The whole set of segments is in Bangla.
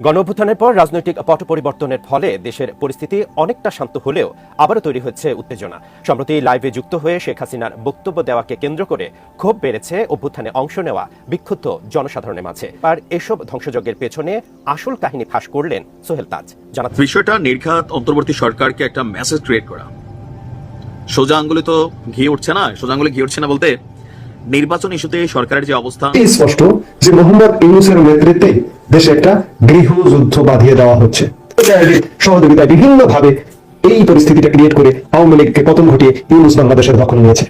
গণঅভ্যুত্থানের পর রাজনৈতিক পট পরিবর্তনের ফলে দেশের পরিস্থিতি অনেকটা শান্ত হলেও আবারও তৈরি হচ্ছে উত্তেজনা। সম্প্রতি লাইভে যুক্ত হয়ে শেখ হাসিনার বক্তব্য দেওয়াকে কেন্দ্র করে ক্ষোভ বেড়েছে অভ্যুত্থানে অংশ নেওয়া বিক্ষুব্ধ জনসাধারণের মাঝে। আর এসব ধ্বংসযজ্ঞের পেছনে আসল কাহিনী ফাঁস করলেন সোহেল তাজ। বিষয়টা নির্ঘাত অন্তর্বর্তী সরকারকে একটা মেসেজ ক্রিয়েট করা। সোজা আঙ্গুলে তো ঘি উঠছে না, সোজা আঙ্গুলে ঘি উঠছে না বলতে নির্বাচন ইস্যুতে সরকারের যে অবস্থা, স্পষ্ট যে মোহাম্মদ ইউনূসের নেতৃত্বে দেশে একটা গৃহযুদ্ধ বাঁধিয়ে দেওয়া হচ্ছে। সহযোগিতায় বিভিন্ন ভাবে এই পরিস্থিতিটা ক্রিয়েট করে আওয়ামী লীগকে পতন ঘটিয়ে ইউনূস বাংলাদেশের দখল নিয়েছে।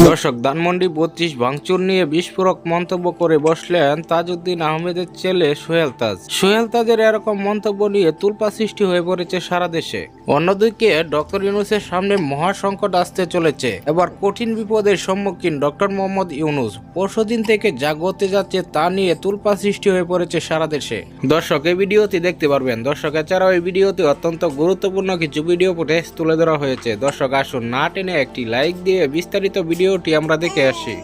দর্শক, ধানমন্ডি 32 ভাঙচুর নিয়ে বিস্ফোরক মন্তব্য করে বসলেন তাজউদ্দিন আহমেদের ছেলে সোহেল তাজ। সোহেল তাজের এরকম মন্তব্য নিয়ে তুলপা সৃষ্টি হয়ে পড়েছে সারা দেশে। অন্যদিকে ডক্টর ইউনূসের সামনে মহাসংকট আসতে চলেছে। এবার কঠিন বিপদের সম্মুখীন ডক্টর মোহাম্মদ ইউনূস। পরশুদিন থেকে যা ঘটতে যাচ্ছে তা নিয়ে তুলপা সৃষ্টি হয়ে পড়েছে সারা দেশে। দর্শক, এই ভিডিওটি দেখতে পারবেন। দর্শক, এছাড়াও এই ভিডিওতে অত্যন্ত গুরুত্বপূর্ণ কিছু ভিডিও ফুটেজ তুলে ধরা হয়েছে। দর্শক, আসুন না টেনে একটি লাইক দিয়ে বিস্তারিত ভিডিওটি আমরা দেখে আসি।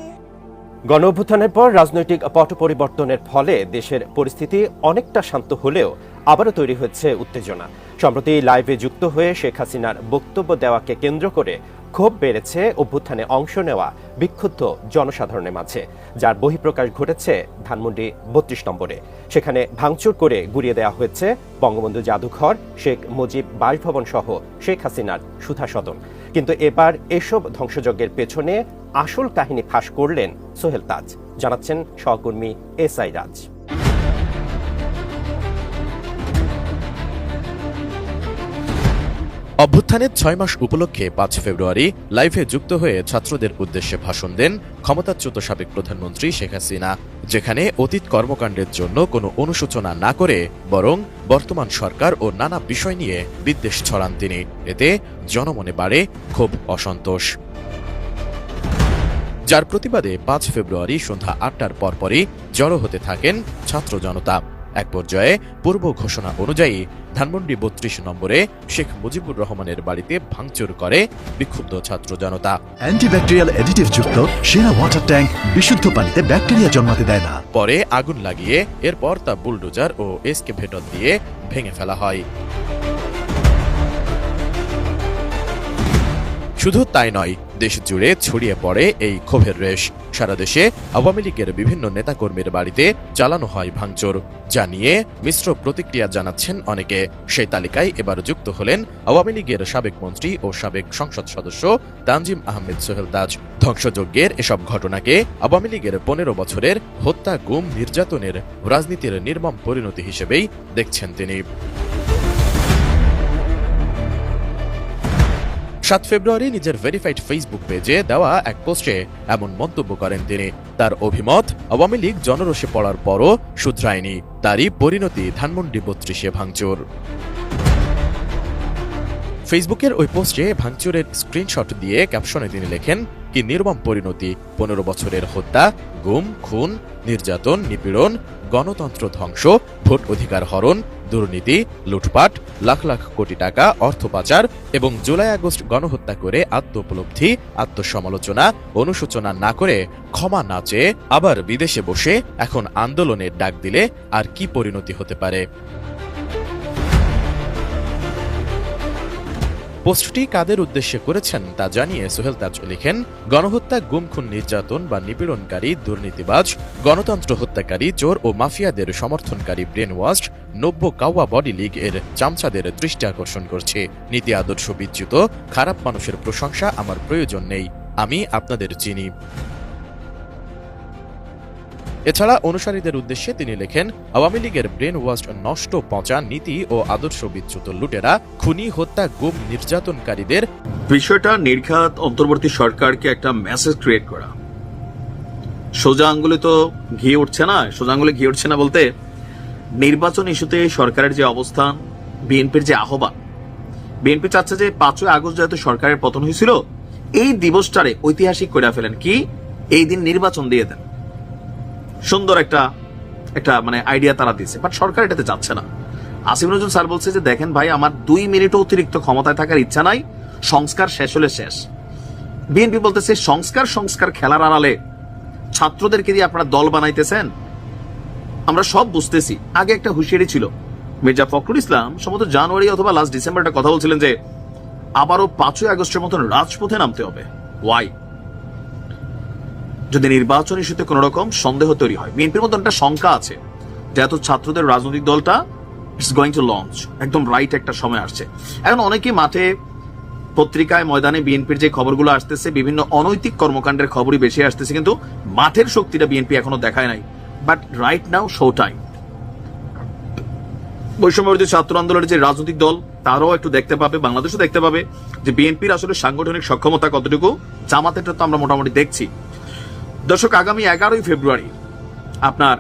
গণঅভ্যুত্থানের পর রাজনৈতিক পট পরিবর্তনের ফলে দেশের পরিস্থিতি অনেকটা শান্ত হলেও আবারও তৈরি হচ্ছে উত্তেজনা। সম্প্রতি লাইভে যুক্ত হয়ে শেখ হাসিনার বক্তব্য দেওয়াকে কেন্দ্র করে ক্ষোভ বেড়েছে অভ্যুত্থানে অংশ নেওয়া বিক্ষুব্ধ জনসাধারণের মাঝে, যার বহিঃপ্রকাশ ঘটেছে ধানমন্ডি 32 নম্বরে। সেখানে ভাঙচুর করে গুড়িয়ে দেওয়া হয়েছে বঙ্গবন্ধু জাদুঘর, শেখ মুজিব বাসভবন সহ শেখ হাসিনার সুধা সদন। কিন্তু এবার এসব ধ্বংসযজ্ঞের পেছনে আসল কাহিনী ফাঁস করলেন সোহেল তাজ, জানাচ্ছেন সহকর্মী এসআই রাজ। অভ্যুত্থানের 6 মাস উপলক্ষে 5 ফেব্রুয়ারি লাইভে যুক্ত হয়ে ছাত্রদের উদ্দেশ্যে ভাষণ দেন ক্ষমতাচ্যুত সাবেক প্রধানমন্ত্রী শেখ হাসিনা, যেখানে অতীত কর্মকাণ্ডের জন্য কোনো অনুশোচনা না করে বরং বর্তমান সরকার ও নানা বিষয় নিয়ে বিদ্বেষ ছড়ান তিনি। এতে জনমনে বাড়ে ক্ষোভ, অসন্তোষ, যার প্রতিবাদে 5 ফেব্রুয়ারি সন্ধ্যা 8টার পরপরই জড়ো হতে থাকেন ছাত্র জনতা। এক পর্যায়ে পূর্ব ঘোষণা অনুযায়ী ধানমন্ডি 32 নম্বরে শেখ মুজিবুর রহমানের বাড়িতে ভাঙচুর করে বিক্ষুব্ধ ছাত্র জনতা। অ্যান্টিব্যাকটেরিয়াল অ্যাডিটিভ যুক্ত সেরা ওয়াটার ট্যাঙ্ক বিশুদ্ধ পানিতে ব্যাকটেরিয়া জন্মাতে দেয় না। পরে আগুন লাগিয়ে এরপর তা বুলডোজার ও এসকেভেটর দিয়ে ভেঙে ফেলা হয়। শুধু তাই নয়, দেশ জুড়ে ছড়িয়ে পড়ে এই ক্ষোভের রেশ। সারা দেশে আওয়ামী লীগের বিভিন্ন নেতাকর্মীর বাড়িতে চালানো হয় ভাঙচুর, যা নিয়ে মিশ্র প্রতিক্রিয়া জানাচ্ছেন অনেকে। সেই তালিকায় এবার যুক্ত হলেন আওয়ামী লীগের সাবেক মন্ত্রী ও সাবেক সংসদ সদস্য তানজিম আহমেদ সোহেল তাজ। ধ্বংসযজ্ঞের এসব ঘটনাকে আওয়ামী লীগের 15 বছরের হত্যা, গুম, নির্যাতনের রাজনীতির নির্মম পরিণতি হিসেবেই দেখছেন তিনি। 7 ফেব্রুয়ারি নিজের ভেরিফাইড ফেসবুক পেজে দেওয়া এক পোস্টে এমন মন্তব্য করেন তিনি। তার অভিমত, আওয়ামী লীগ জনরোষে পড়ার পরও শুধরায়নি, তারই পরিণতি ধানমন্ডি 32-এ ভাঙচুর। ফেসবুকের ওই পোস্টে ভাঙচুরের স্ক্রিনশট দিয়ে ক্যাপশনে তিনি লেখেন, কি নির্মম পরিণতি, 15 বছরের হত্যা, গুম, খুন, নির্যাতন, নিপীড়ন, গণতন্ত্র ধ্বংস, ভোট অধিকার হরণ, দুর্নীতি, লুটপাট, লাখ লাখ কোটি টাকা অর্থ পাচার এবং জুলাই আগস্ট গণহত্যা করে আত্মোপলব্ধি, আত্মসমালোচনা, অনুশোচনা না করে, ক্ষমা না চেয়ে আবার বিদেশে বসে এখন আন্দোলনের ডাক দিলে আর কি পরিণতি হতে পারে। পোস্টটি কাদের উদ্দেশ্যে করেছেন তা জানিয়ে সোহেল তাজ লিখেন, গণহত্যা, গুম, খুন, নির্যাতন বা নিপীড়নকারী, দুর্নীতিবাজ, গণতন্ত্র হত্যাকারী, চোর ও মাফিয়াদের সমর্থনকারী ব্রেন ওয়াশড নব্য কাওয়া বডি লীগ এর চামচাদের দৃষ্টি আকর্ষণ করছে। নীতি আদর্শ বিচ্যুত খারাপ মানুষের প্রশংসা আমার প্রয়োজন নেই, আমি আপনাদের চিনি। এছাড়া অনুসারীদের উদ্দেশ্যে তিনি লেখেন, আওয়ামী লীগের ব্রেন ওয়াশড, নষ্ট, পচা নীতি ও আদর্শ বিচ্যুত লুটেরা, খুনি, হত্যা, গুম, নির্যাতনকারীদের। বিষয়টা নির্ঘাত অন্তর্বর্তী সরকারকে একটা মেসেজ ক্রিয়েট করা। সোজা আঙ্গুলে তো ঘি উঠছে না, সোজা আঙ্গুলে ঘি উঠছে না বলতে নির্বাচন ইস্যুতে সরকারের যে অবস্থান, বিএনপির যে আহ্বান, বিএনপি চাচ্ছে যে 5ই আগস্ট যেহেতু সরকারের পতন হয়েছিল, এই দিবসটারে ঐতিহাসিক করে ফেলেন, কি এই দিন নির্বাচন দিয়ে দেন। সুন্দর একটা মানে আইডিয়া তারা দিচ্ছে, বাট সরকার এটাতে যাচ্ছে না। আসিফ নজরুল স্যার বলছে যে দেখেন ভাই, আমার 2 মিনিটও অতিরিক্ত ক্ষমতায় থাকার ইচ্ছা নাই, সংস্কার শেষ হলে শেষ। বিএনপি বলতেছে সংস্কার খেলার আড়ালে ছাত্রদেরকে দিয়ে আপনারা দল বানাইতেছেন। আমরা সব বুঝতেছি, আগে একটা হুঁশিয়ারি ছিল মির্জা ফখরুল ইসলাম সম্ভবত জানুয়ারি অথবা লাস্ট ডিসেম্বর একটা কথা বলছিলেন যে আবারও 5ই আগস্টের মতন রাজপথে নামতে হবে। ওয়াই? যদি নির্বাচন ইস্যুতে কোন রকম সন্দেহ তৈরি হয়, বিএনপির মধ্যে একটা শঙ্কা আছে যে এত ছাত্রদের রাজনৈতিক দলটা ইটস গোয়িং টু লঞ্চ, একদম রাইট একটা সময় আসছে। এখন অনেকেই মাঠে পত্রিকায় ময়দানে বিএনপির যে খবরগুলো আসতেছে বিভিন্ন অনৈতিক কর্মকাণ্ডের খবরই বেশি আসতেছে, কিন্তু মাঠের শক্তিটা বিএনপি এখনো দেখায় নাই। But right now show time. বৈষম্যবিরোধী ছাত্র আন্দোলনের যে রাজনৈতিক দল তারাও একটু দেখতে পাবে, বাংলাদেশও দেখতে পাবে যে বিএনপির আসলে সাংগঠনিক সক্ষমতা কতটুকু। জামাতেরটা তো আমরা মোটামুটি দেখছি। দর্শক, আগামী 11ই ফেব্রুয়ারি আপনার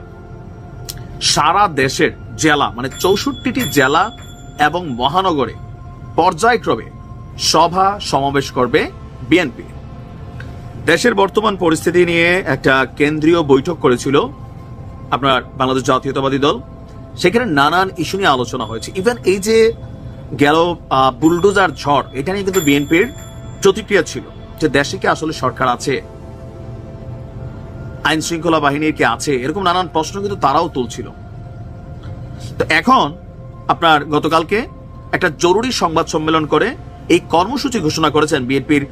সারা দেশের জেলা মানে 64টি জেলা এবং মহানগরে পর্যায়ক্রমে সভা সমাবেশ করবে বিএনপি। দেশের বর্তমান পরিস্থিতি নিয়ে একটা কেন্দ্রীয় বৈঠক করেছিল আপনার বাংলাদেশ জাতীয়তাবাদী দল। সেখানে নানান ইস্যু নিয়ে আলোচনা হয়েছে। ইভেন এই যে গেল বুলডোজার ঝড়, এটা নিয়ে কিন্তু বিএনপির প্রতিক্রিয়া ছিল যে দেশে কি আসলে সরকার আছে, আইন শৃঙ্খলা বাহিনীর কি আছে, এরকম নানান প্রশ্ন কিন্তু তারাও তুলছিল। তো এখন আপনার গতকালকে একটা জরুরি সংবাদ সম্মেলন করে এই কর্মসূচি ঘোষণা করেছেন বিএনপির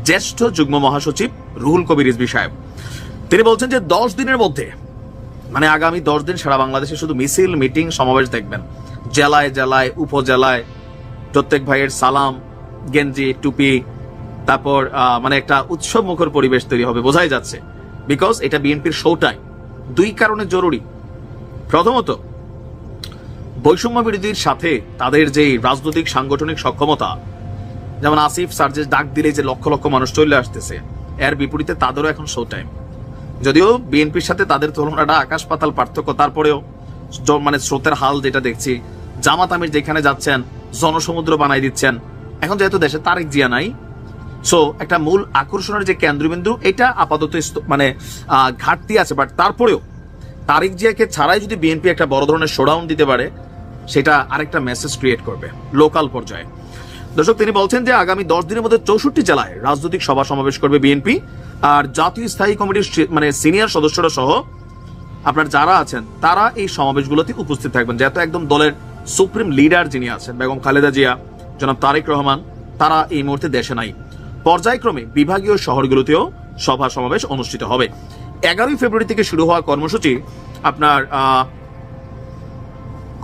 জ্যেষ্ঠ যুগ্ম মহাসচিব রুহুল কবির রিজভী সাহেব। তিনি বলছেন যে 10 দিনের মধ্যে মানে আগামী 10 দিন সারা বাংলাদেশে শুধু মিছিল, মিটিং, সমাবেশ দেখবেন। জেলায় জেলায় উপজেলায় প্রত্যেক ভাইয়ের সালাম, গেঞ্জি, টুপি, তারপর মানে একটা উৎসব মুখর পরিবেশ তৈরি হবে, বোঝাই যাচ্ছে। বিকজ এটা বিএনপির শো টাইম। 2 কারণে জরুরি। প্রথমত, বৈষম্য বিরোধীর সাথে তাদের যে রাজনৈতিক সাংগঠনিক সক্ষমতা, যেমন আসিফ সার্জেস ডাক দিলে যে লক্ষ লক্ষ মানুষ চলে আসতেছে, এর বিপরীতে তাদেরও এখন শো টাইম। যদিও বিএনপির সাথে তাদের তুলনাটা আকাশ পাতাল পার্থক্য, তারপরেও মানে স্রোতের হাল যেটা দেখছি, জামাত আমির যেখানে যাচ্ছেন জনসমুদ্র বানাই দিচ্ছেন। এখন যেহেতু দেশে তারেক জিয়া নাই, সো একটা মূল আকর্ষণের যে কেন্দ্রবিন্দু এটা আপাতত মানে ঘাটতি আছে। বাট তারপরেও তারেক জিয়াকে ছাড়াই যদি বিএনপি একটা বড় ধরনের শোডাউন দিতে পারে, সেটা আরেকটা মেসেজ ক্রিয়েট করবে লোকাল পর্যায়ে। দর্শক, তিনি বলছেন যে আগামী 10 দিনের মধ্যে 64 জেলায় রাজনৈতিক সভা সমাবেশ করবে বিএনপি। আর জাতীয় স্থায়ী কমিটির মানে সিনিয়র সদস্যরা সহ আপনার যারা আছেন তারা এই সমাবেশগুলোতে উপস্থিত থাকবেন। যেহেতু একদম দলের সুপ্রিম লিডার যিনি আছেন বেগম খালেদা জিয়া, জনাব তারেক রহমান, তারা এই মুহূর্তে দেশে নাই। পর্যায়ক্রমে বিভাগীয় শহরগুলোতেও সভা সমাবেশ অনুষ্ঠিত হবে। 11ই ফেব্রুয়ারি থেকে শুরু হওয়া কর্মসূচি আপনার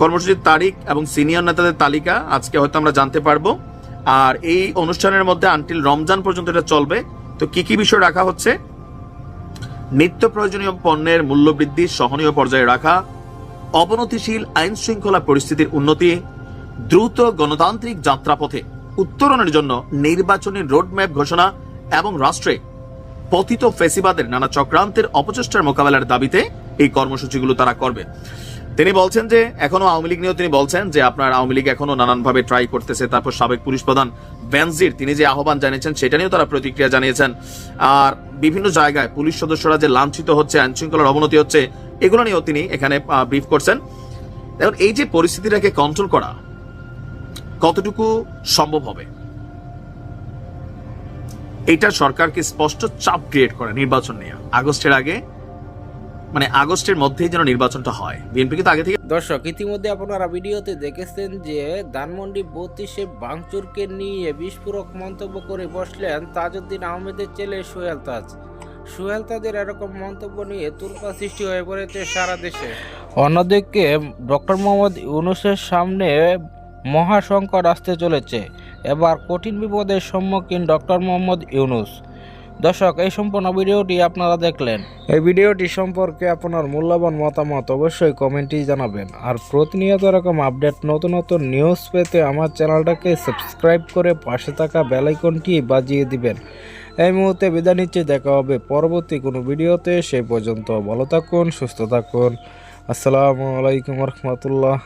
কর্মসূচির তারিখ এবং সিনিয়র নেতাদের তালিকা আজকে হয়তো আমরা জানতে পারবো। আর এই অনুষ্ঠানের মধ্যে আনটিল রমজান পর্যন্ত এটা চলবে। তো কি কি বিষয় রাখা হচ্ছে? নিত্য প্রয়োজনীয় পণ্যের মূল্য বৃদ্ধি সহনীয় পর্যায়ে রাখা, অবনতিশীল আইন শৃঙ্খলা পরিস্থিতির উন্নতি, দ্রুত গণতান্ত্রিক যাত্রাপথে উত্তরণের জন্য নির্বাচনী রোডম্যাপ ঘোষণা এবং রাষ্ট্রে পতিত ফেসিবাদের নানা চক্রান্তের অপচেষ্টার মোকাবেলার দাবিতে এই কর্মসূচিগুলো তারা করবে। তিনি বলছেন যে এখনো আওয়ামী লীগ নিয়েও তিনি বলছেন যে আপনার আওয়ামী লীগ এখনো নানানভাবে ট্রাই করতেছে। তারপর সাবেক পুলিশ প্রধান বেনজির তিনি যে আহ্বান জানিয়েছেন সেটা নিয়েও তারা প্রতিক্রিয়া জানিয়েছেন। আর বিভিন্ন জায়গায় পুলিশ সদস্যরা যে লাঞ্ছিত হচ্ছে, আইন শৃঙ্খলার অবনতি হচ্ছে, এগুলো নিয়েও তিনি এখানে ব্রিফ করছেন। এখন এই যে পরিস্থিতিটাকে কন্ট্রোল করা কতটুকু সম্ভব হবে, এটা সরকারকে স্পষ্ট চাপ ক্রিয়েট করে নির্বাচন নিয়ে। আগস্টের আগে মানে আগস্টের মধ্যেই যেন নির্বাচনটা হয়। বিএনপি কিন্তু আগে থেকে। দর্শক, ইতিমধ্যে আপনারা ভিডিওতে দেখেছেন যে ধানমন্ডি 32-এ ভাঙচুরকে নিয়ে বিস্ফোরক মন্তব্য করে বসলেন তাজউদ্দিন আহমেদের ছেলে সোহেল তাজ। সোহেল তাজের এরকম মন্তব্য নিয়ে তুলপা সৃষ্টি হয়ে পড়েছে সারা দেশে। অন্যদিকে ডক্টর মোহাম্মদ ইউনূসের সামনে মহা সংকট আসতে চলেছে। এবার কঠিন বিপদের সম্মুখীন ডক্টর মোহাম্মদ ইউনূস। দর্শক, এই সম্পূর্ণ ভিডিওটি আপনারা দেখলেন। এই ভিডিওটি সম্পর্কে আপনার মূল্যবান মতামত অবশ্যই কমেন্টে জানাবেন। আর প্রতিনিয়ত এরকম আপডেট নতুন নতুন নিউজ পেতে আমার চ্যানেলটাকে সাবস্ক্রাইব করে পাশে থাকা বেল আইকনটি বাজিয়ে দিবেন। এই মুহূর্তে বিদায় নিচ্ছি, দেখা হবে পরবর্তী কোনো ভিডিওতে। সেই পর্যন্ত ভালো থাকুন, সুস্থ থাকুন। আসসালামু আলাইকুম রহমতুল্লাহ।